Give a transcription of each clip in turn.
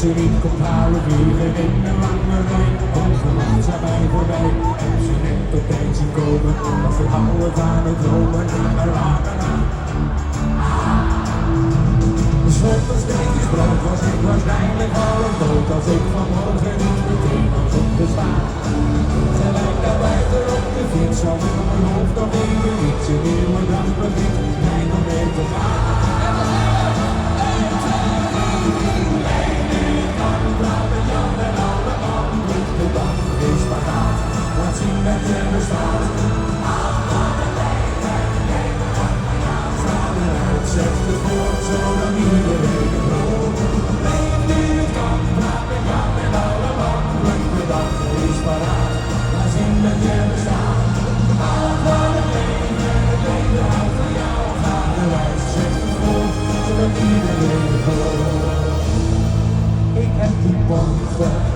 ze niet komt halen, vliegen in een lange rij. Onverwacht zijn wij voorbij, en ze net opeens zien komen. Als we houden van het dromen, maar later aan. Zonder steentjes brood was ik waarschijnlijk half dood. Als ik vanmorgen niet meteen was opgestaan. Gelijk naar buiten op de fiets, als in mijn hoofd nog even iets. Een nieuwe dag begint, mij nog weer te gaan. Laat zien dat je bestaat. Sta eruit, zet het voort, zodat iedereen het hoort. Leef nu het kan, praat met jou en alle mannen. De dag is paraat, laat zien dat je bestaat. Al van het leven houdt van jou. Ga eruit, zet het voort, zodat iedereen het hoort. Ik heb die morgen.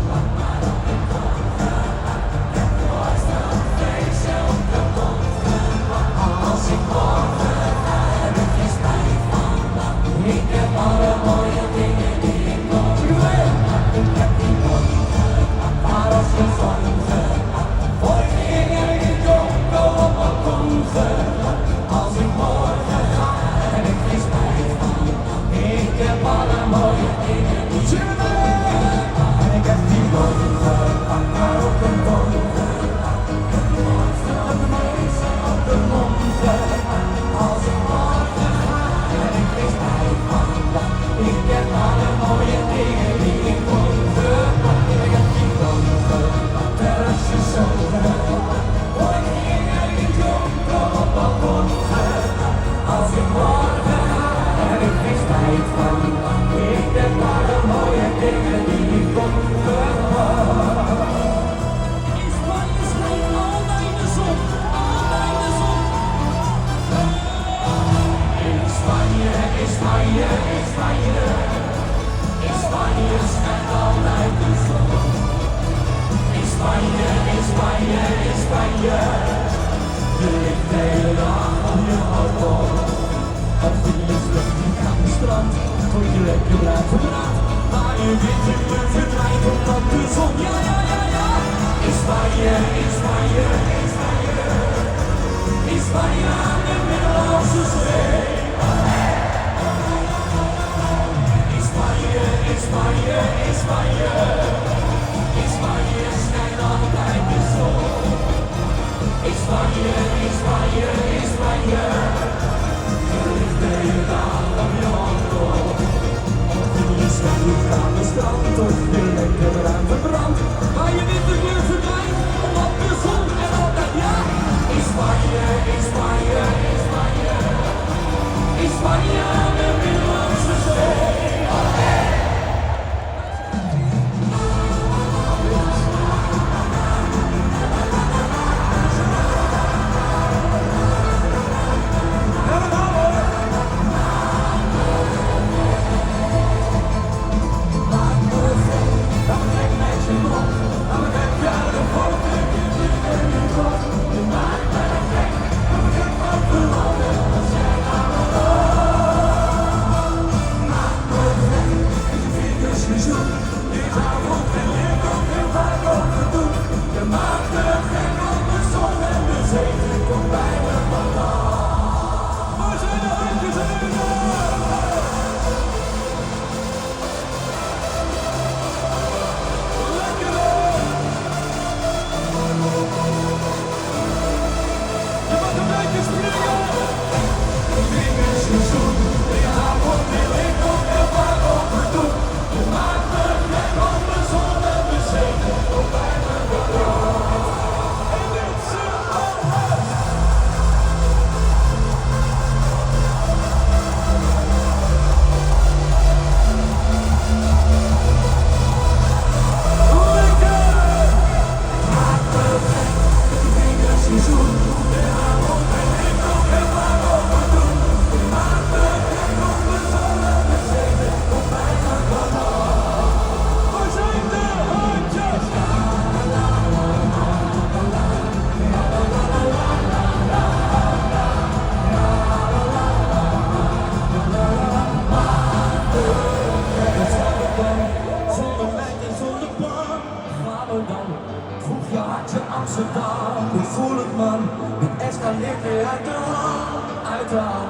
weiter